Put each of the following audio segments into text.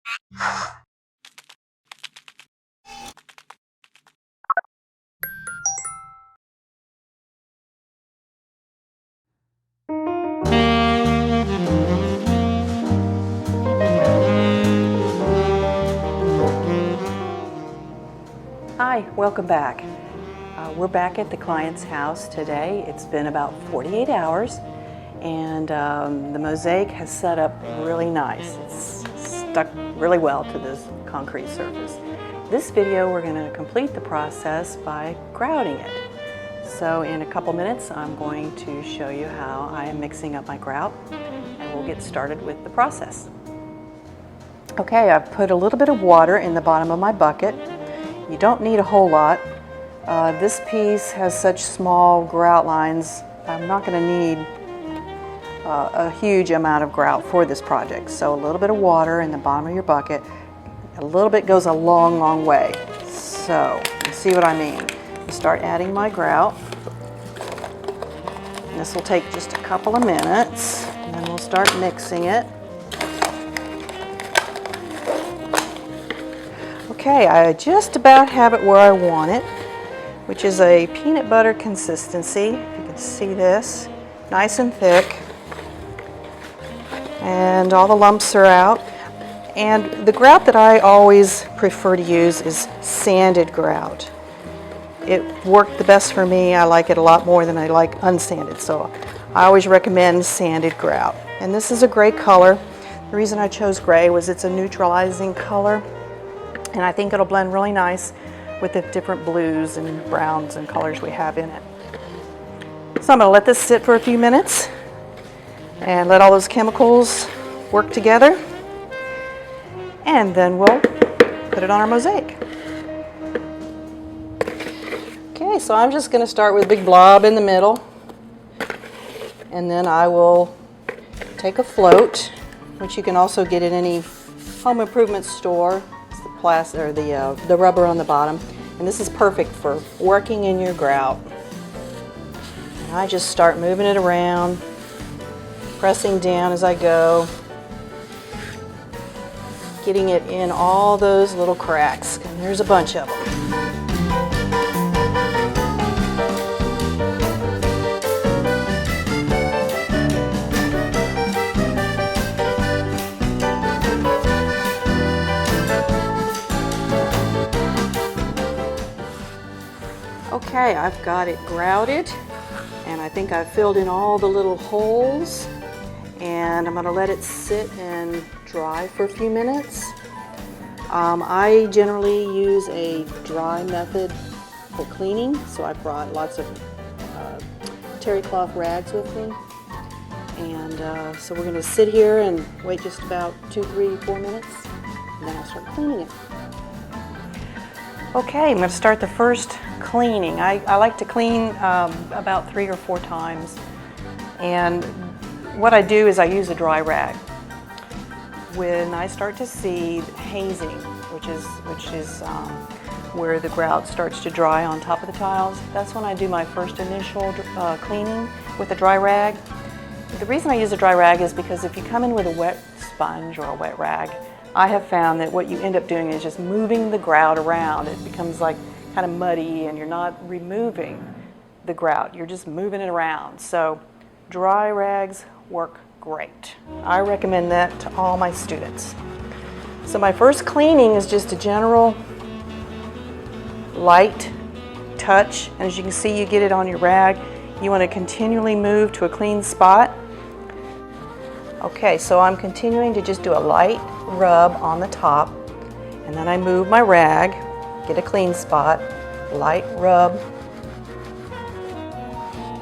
Hi, welcome back. We're back at the client's house today. It's been about 48 hours and the mosaic has set up really nice. It's stuck really well to this concrete surface. This video we're going to complete the process by grouting it. So in a couple minutes I'm going to show you how I am mixing up my grout and we'll get started with the process. Okay, I've put a little bit of water in the bottom of my bucket. You don't need a whole lot. This piece has such small grout lines, I'm not going to need a huge amount of grout for this project. So a little bit of water in the bottom of your bucket, a little bit goes a long, long way. So, you see what I mean? I start adding my grout. And this will take just a couple of minutes, and then we'll start mixing it. Okay, I just about have it where I want it, which is a peanut butter consistency. If you can see this, nice and thick. And all the lumps are out. And the grout that I always prefer to use is sanded grout. It worked the best for me. I like it a lot more than I like unsanded, so I always recommend sanded grout. And this is a gray color. The reason I chose gray was it's a neutralizing color. And I think it'll blend really nice with the different blues and browns and colors we have in it. So I'm going to let this sit for a few minutes and let all those chemicals work together. And then we'll put it on our mosaic. Okay, so I'm just going to start with a big blob in the middle. And then I will take a float, which you can also get at any home improvement store. Or the rubber on the bottom, and this is perfect for working in your grout. And I just start moving it around, pressing down as I go, getting it in all those little cracks, and there's a bunch of them. Okay, I've got it grouted, and I think I've filled in all the little holes, and I'm going to let it sit and dry for a few minutes. I generally use a dry method for cleaning, so I brought lots of terry cloth rags with me, and so we're going to sit here and wait just about 2, 3, 4 minutes, and then I'll start cleaning it. Okay, I'm going to start the first cleaning. I like to clean about 3 or 4 times, and what I do is I use a dry rag. When I start to see hazing, which is where the grout starts to dry on top of the tiles, that's when I do my first initial cleaning with a dry rag. The reason I use a dry rag is because if you come in with a wet sponge or a wet rag, I have found that what you end up doing is just moving the grout around. It becomes like kind of muddy and you're not removing the grout, you're just moving it around. So dry rags work great. I recommend that to all my students. So my first cleaning is just a general light touch, and as you can see, you get it on your rag. You want to continually move to a clean spot. Okay, so I'm continuing to just do a light rub on the top, and then I move my rag, get a clean spot, light rub.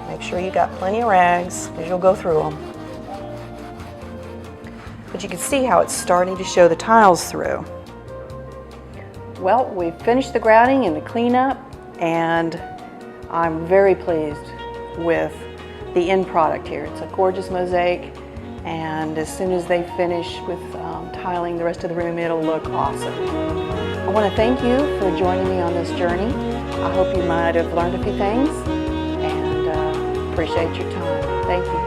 Make sure you got plenty of rags because you'll go through them. But you can see how it's starting to show the tiles through. Well, we've finished the grouting and the cleanup, and I'm very pleased with the end product here. It's a gorgeous mosaic, and as soon as they finish with tiling the rest of the room, it'll look awesome. I want to thank you for joining me on this journey. I hope you might have learned a few things, and appreciate your time. Thank you.